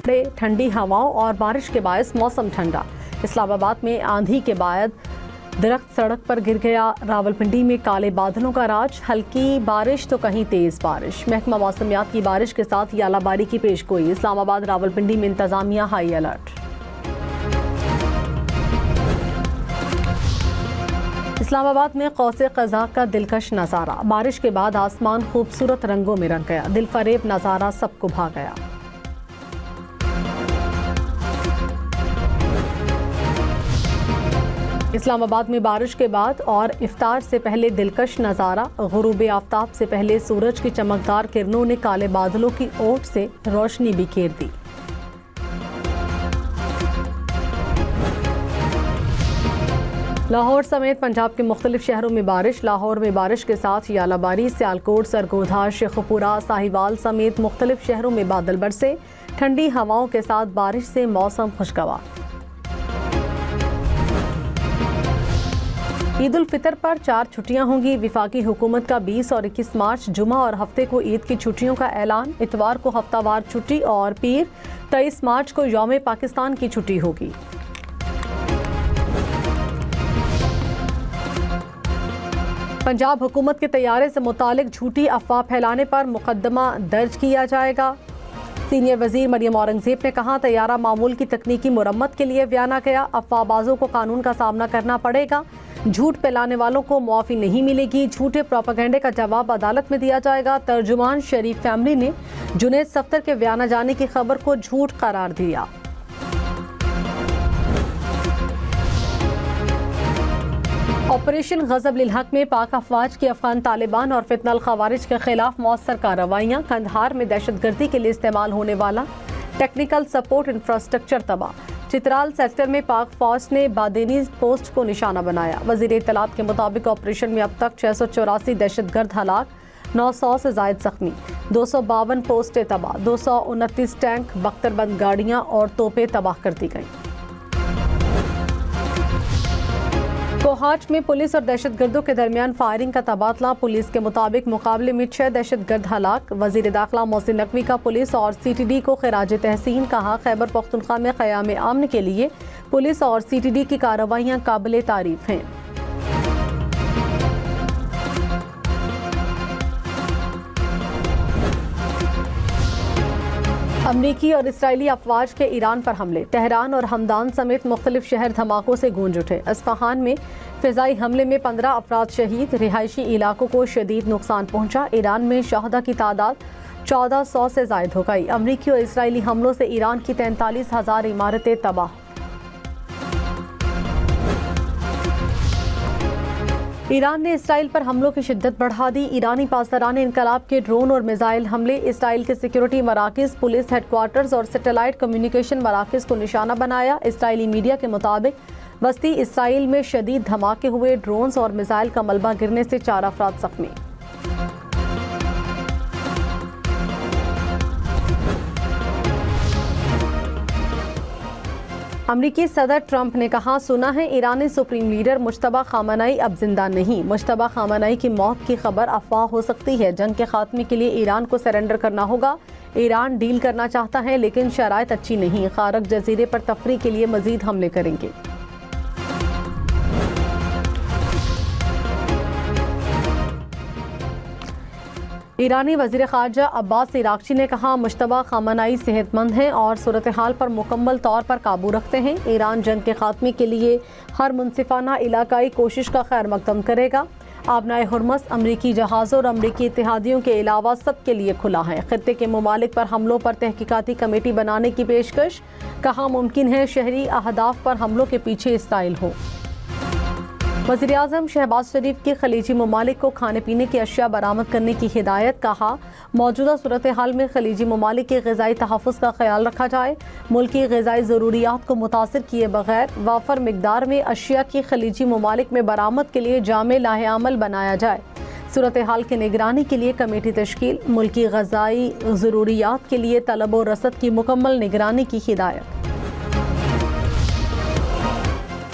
ठंडी हवाओं और बारिश के बायस मौसम ठंडा। इस्लामाबाद में आंधी के बाद दरख्त सड़क पर गिर गया। रावलपिंडी में काले बादलों का राज, हल्की बारिश तो कहीं तेज बारिश। महकमा मौसमियात की बारिश के साथ ही आलाबारी की पेशगोई। इस्लामाबाद रावलपिंडी में इंतजामिया हाई अलर्ट। इस्लामाबाद में कौसे क़ज़ा का दिलकश नज़ारा, बारिश के बाद आसमान खूबसूरत रंगों में रंग गया। दिलफरेब नज़ारा सबको भा गया। इस्लामाबाद में बारिश के बाद और इफ्तार से पहले दिलकश नज़ारा, गुरूब आफ्ताब से पहले सूरज की चमकदार किरणों ने काले बादलों की ओट से रोशनी बिखेर दी। लाहौर समेत पंजाब के मुख्तलिफ शहरों में बारिश। लाहौर में बारिश के साथ ही आलाबारी, सियालकोट, सरगोधा, शेखुपुरा, साहिवाल समेत मुख्तलिफ शहरों में बादल बरसे। ठंडी हवाओं के साथ बारिश से मौसम खुशगवार। ईद उल फितर पर 4 छुट्टियां होंगी। विफाकी हुकूमत का 20 और 21 मार्च जुमा और हफ्ते को ईद की छुट्टियों का ऐलान। इतवार को हफ्तावार छुट्टी और पीर 23 मार्च को यौम पाकिस्तान की छुट्टी होगी। पंजाब हुकूमत के तैयारे से मुतालिक झूठी अफवाह फैलाने पर मुकदमा दर्ज किया जाएगा। सीनियर वजीर मरियम औरंगजेब ने कहा, तैयारा मामूल की तकनीकी मुरम्मत के लिए बयाना गया। अफवाहबाजों को कानून का सामना करना पड़ेगा। झूठ फैलाने वालों को मुआफ़ी नहीं मिलेगी। झूठे प्रोपेगेंडे का जवाब अदालत में दिया जाएगा। तर्जुमान शरीफ फैमिली ने जुनैद सफ्तर के बयाना जाने की खबर को झूठ करार दिया। ऑपरेशन गजब लिल हक में पाक अफवाज की अफगान तालिबान और फितनल खवारिज के खिलाफ मौसर कार्रवाइयाँ। कंधार में दहशतगर्दी के लिए इस्तेमाल होने वाला टेक्निकल सपोर्ट इंफ्रास्ट्रक्चर तबाह। चित्राल सेक्टर में पाक फौज ने बादेनी पोस्ट को निशाना बनाया। वजीर इत्तलात के मुताबिक ऑपरेशन में अब तक 684 दहशतगर्द हलाक, 900 से जायद जख्मी, 252 पोस्टें तबाह, 229 टैंक, बख्तरबंद गाड़ियां और तोपें तबाह कर दी गईं। कोहाट में पुलिस और दहशतगर्दों के दरमियान फायरिंग का तबादला। पुलिस के मुताबिक मुकाबले में 6 दहशतगर्द हलाक। वजीर दाखिला मोहसिन नकवी का पुलिस और CTD को खिराज तहसीन कहा। खैबर पख्तूनख्वा में क़याम अमन के लिए पुलिस और CTD की कार्रवाइयाँ काबिल तारीफ हैं। अमरीकी और इसराइली अफवाज के ईरान पर हमले। तेहरान और हमदान समेत मुख्तलिफ शहर धमाकों से गूंज उठे। अस्फहान में फ़िज़ाई हमले में 15 अफराद शहीद, रिहायशी इलाकों को शदीद नुकसान पहुंचा। ईरान में शहदा की तादाद 1400 से जायद हो गई। अमरीकी और इसराइली हमलों से ईरान की 43,000 इमारतें तबाह। ईरान ने इसराइल पर हमलों की शिद्दत बढ़ा दी। ईरानी पासदारान इनकलाब के ड्रोन और मिसाइल हमले। इसराइल के सिक्योरिटी मराकज़, पुलिस हेडक्वार्टर्स और सैटेलाइट कम्युनिकेशन मराकज़ को निशाना बनाया। इसराइली मीडिया के मुताबिक वस्ती इसराइल में शदीद धमाके हुए। ड्रोन्स और मिसाइल का मलबा गिरने से 4 अफराद जख्मी। अमरीकी सदर ट्रंप ने कहा, सुना है ईरानी सुप्रीम लीडर मुश्तबा खामनई अब जिंदा नहीं। मुश्तबा खामनई की मौत की खबर अफवाह हो सकती है। जंग के खात्मे के लिए ईरान को सरेंडर करना होगा। ईरान डील करना चाहता है लेकिन शराइत अच्छी नहीं। खारक जजीरे पर तफरी के लिए मजीद हमले करेंगे। ईरानी वज़ीर ख़ारजा अब्बास इराक़ची ने कहा, मुश्तबा खामनई सेहतमंद हैं और सूरत हाल पर मुकम्मल तौर पर काबू रखते हैं। ईरान जंग के खात्मे के लिए हर मुनसिफाना इलाकाई कोशिश का खैर मकदम करेगा। आबनाए हुर्मस अमरीकी जहाज़ों और अमरीकी इत्तेहादियों के अलावा सब के लिए खुला है। खित्ते के ममालिक पर हमलों पर तहकीकाती कमेटी बनाने की पेशकश। कहा, मुमकिन है शहरी अहदाफ पर हमलों के पीछे इसराइल हो। वज़ीर आज़म शहबाज शरीफ की खलीजी ममालिक को खाने पीने की अशिया बरामद करने की हिदायत। कहा, मौजूदा सूरत हाल में खलीजी ममालिक के ग़िज़ाई तहफ़्फ़ुज़ का ख्याल रखा जाए। मुल्की ग़िज़ाई ज़रूरियात को मुतासिर किए बगैर वाफर मिकदार में अशिया की खलीजी ममालिक में बरामद के लिए जामे लाहे अमल बनाया जाए। सूरत हाल की निगरानी के लिए कमेटी तश्कील। मुल्की ग़िज़ाई ज़रूरियात के लिए तलब व रसद की मुकम्मल निगरानी की हिदायत।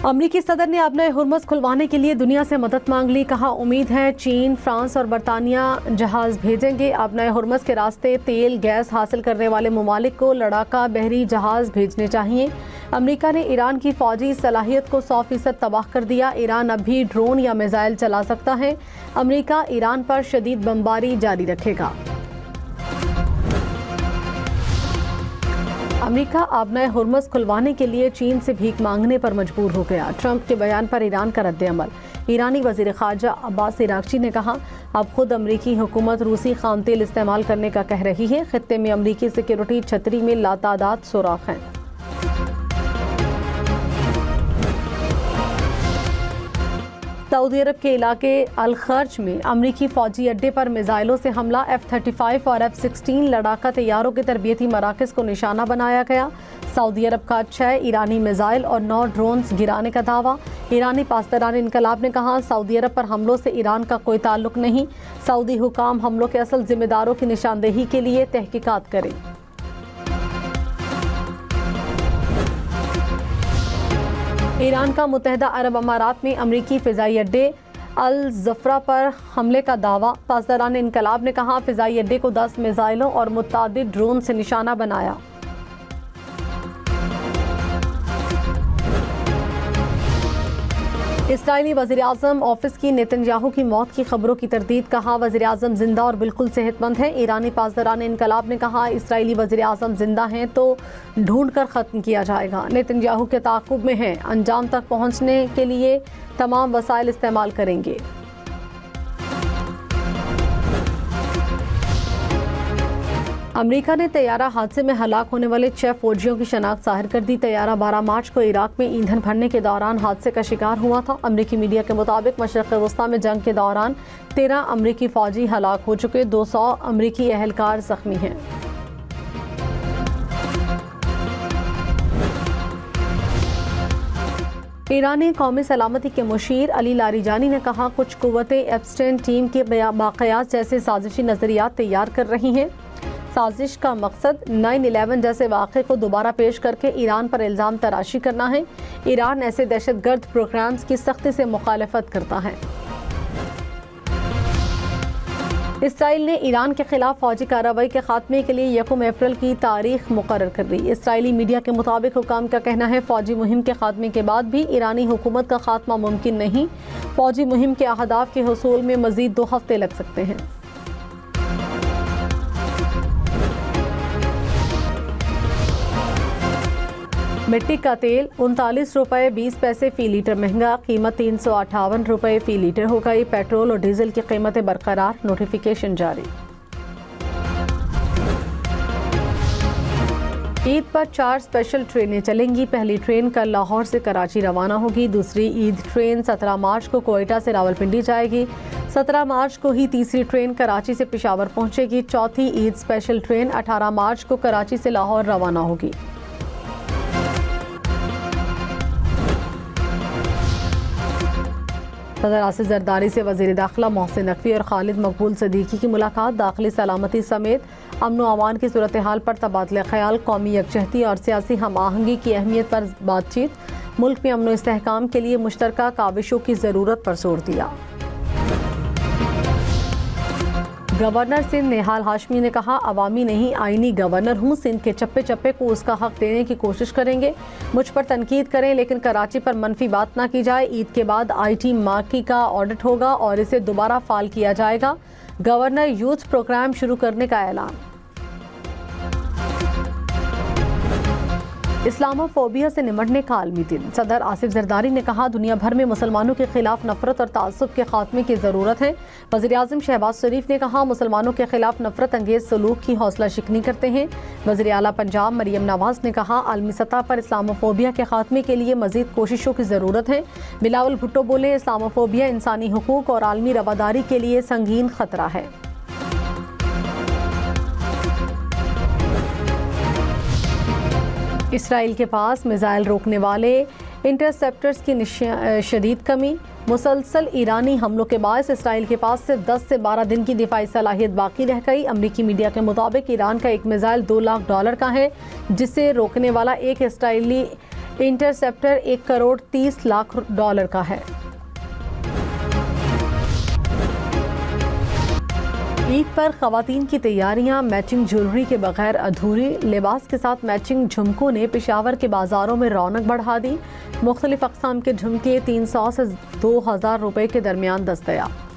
अमरीकी सदर ने अपना हुर्मुज़ खुलवाने के लिए दुनिया से मदद मांग ली। कहा उम्मीद है चीन, फ्रांस और बरतानिया जहाज भेजेंगे। अपना हुर्मुज़ के रास्ते तेल गैस हासिल करने वाले ममालिक को लड़ाका बहरी जहाज भेजने चाहिए। अमरीका ने ईरान की फौजी सलाहियत को 100% तबाह कर दिया। ईरान अब भी ड्रोन या मिसाइल चला सकता है। अमरीका ईरान पर शदीद बमबारी जारी रखेगा। अमेरिका आबनाए हुर्मुज़ खुलवाने के लिए चीन से भीख मांगने पर मजबूर हो गया। ट्रंप के बयान पर ईरान का रद्द-ए-अमल। ईरानी वज़ीर ख़ारजा अब्बास इराक़ची ने कहा अब खुद अमरीकी हुकूमत रूसी खाम तेल इस्तेमाल करने का कह रही है। खित्ते में अमरीकी सिक्योरिटी छतरी में लातादाद सुराख हैं। सऊदी अरब के इलाके अल खर्ज में अमरीकी फौजी अड्डे पर मिसाइलों से हमला। F-35 और F-16 लड़ाका तैयारों के तरबियती मराकज़ को निशाना बनाया गया। सऊदी अरब का 6 ईरानी मिसाइल और 9 ड्रोन्स गिराने का दावा। ईरानी पासदारान इनकलाब ने कहा सऊदी अरब पर हमलों से ईरान का कोई ताल्लुक नहीं। सऊदी हुकाम हमलों के असल जिम्मेदारों की निशानदेही के लिए तहकीकात करें। ईरान का मुत्तहिदा अरब अमारात में अमरीकी फ़िज़ाई अड्डे अल ज़फ़रा पर हमले का दावा। पासदारान इनकलाब ने कहा फ़िज़ाई अड्डे को 10 मिसाइलों और मुतअद्दिद ड्रोन से निशाना बनाया। इस्राईली वज़ीर-ए-आज़म ऑफिस की नेतन्याहू की मौत की खबरों की तरदीद। कहा वज़ीर-ए-आज़म जिंदा और बिल्कुल सेहतमंद है। ईरानी पासदारान इनकलाब ने कहा इस्राईली वज़ीर-ए-आज़म जिंदा हैं तो ढूंढ कर ख़त्म किया जाएगा। नेतन्याहू के ताक़ुब में हैं, अंजाम तक पहुँचने के लिए तमाम वसाइल इस्तेमाल करेंगे। अमेरिका ने तैयारा हादसे में हलाक होने वाले 6 फौजियों की शनाख्त ज़ाहिर कर दी। तैयारा 12 मार्च को इराक में ईंधन भरने के दौरान हादसे का शिकार हुआ था। अमेरिकी मीडिया के मुताबिक मशरिक़ वस्ता में जंग के दौरान 13 अमेरिकी फौजी हलाक हो चुके, 200 अमेरिकी एहलकार जख्मी हैं। ईरानी कौमी सलामती के मुशीर अली लारीजानी ने कहा कुछ कुव्वतें एप्स्टेन टीम के वाक़यात जैसे साजिशी नज़रियात तैयार कर रही हैं। साजिश का मकसद 9/11 जैसे वाक़े को दोबारा पेश करके ईरान पर इल्ज़ाम तराशी करना है। ईरान ऐसे दहशतगर्द प्रोग्राम्स की सख्ती से मुखालफत करता है। इसराइल ने ईरान के खिलाफ फौजी कार्रवाई के खात्मे के लिए 1 अप्रैल की तारीख मुकर्रर कर दी। इसराइली मीडिया के मुताबिक हुकाम का कहना है फौजी मुहिम के खात्मे के बाद भी ईरानी हुकूमत का खात्मा मुमकिन नहीं। फौजी मुहिम के अहदाफ के हुसूल में मजीद 2 हफ्ते लग सकते हैं। मिट्टी का तेल 39 रुपये 20 पैसे फ़ी लीटर महंगा, कीमत 358 रुपये फ़ी लीटर हो गई। पेट्रोल और डीजल की कीमतें बरकरार, नोटिफिकेशन जारी। ईद पर 4 स्पेशल ट्रेनें चलेंगी। पहली ट्रेन कल लाहौर से कराची रवाना होगी। दूसरी ईद ट्रेन 17 मार्च को कोयटा से रावलपिंडी जाएगी। 17 मार्च को ही तीसरी ट्रेन कराची से पेशावर पहुंचेगी। चौथी ईद स्पेशल ट्रेन 18 मार्च को कराची से लाहौर रवाना होगी। सदर आसिफ जरदारी से वज़ीर दाखिला मोहसिन नकवी और खालिद मकबूल सदीकी की मुलाकात। दाखिली सलामती समेत अमन व अमान की सूरत हाल पर तबादला ख्याल, कौमी यकजहती और सियासी हम आहंगी की अहमियत पर बातचीत। मुल्क में अमन व इस्तेहकाम के लिए मुश्तरका काविशों की ज़रूरत पर जोर दिया। गवर्नर सिंध नेहाल हाशमी ने कहा अवामी नहीं आईनी गवर्नर हूँ। सिंध के चप्पे चप्पे को उसका हक देने की कोशिश करेंगे। मुझ पर तनकीद करें लेकिन कराची पर मनफी बात ना की जाए। ईद के बाद IT मार्की का ऑडिट होगा और इसे दोबारा फाल किया जाएगा। गवर्नर यूथ प्रोग्राम शुरू करने का ऐलान। इस्लामोफोबिया से निमटने का आलमी दिन। सदर आसिफ जरदारी ने कहा दुनिया भर में मुसलमानों के खिलाफ नफरत और तासुब के खात्मे की ज़रूरत है। वज़ीर-ए-आज़म शहबाज शरीफ ने कहा मुसलमानों के खिलाफ नफरत अंगेज सलूक की हौसला शिकनी करते हैं। वज़ीर आला पंजाब मरियम नवाज ने कहा आलमी सतह पर इस्लामोफोबिया के खात्मे के लिए मज़ीद कोशिशों की ज़रूरत है। बिलावल भुट्टो बोले इस्लामोफोबिया इंसानी हुकूक और आलमी रवादारी के लिए संगीन खतरा है। इसराइल के पास मिसाइल रोकने वाले इंटरसेप्टर्स की शदीद कमी। मुसलसल ईरानी हमलों के बायस इसराइल के पास सिर्फ 10 से 12 दिन की दिफाई सलाहियत बाकी रह गई। अमरीकी मीडिया के मुताबिक ईरान का एक मिसाइल $2 लाख का है जिसे रोकने वाला एक Israeli interceptor 1 crore 30 lakh dollar का है। ईद पर खवातीन की तैयारियां मैचिंग ज्वेलरी के बगैर अधूरी। लिबास के साथ मैचिंग झुमकों ने पेशावर के बाजारों में रौनक बढ़ा दी। मुख्तलिफ अक़साम के झुमके 300 से 2000 रुपए के दरमियान दस्तयाब।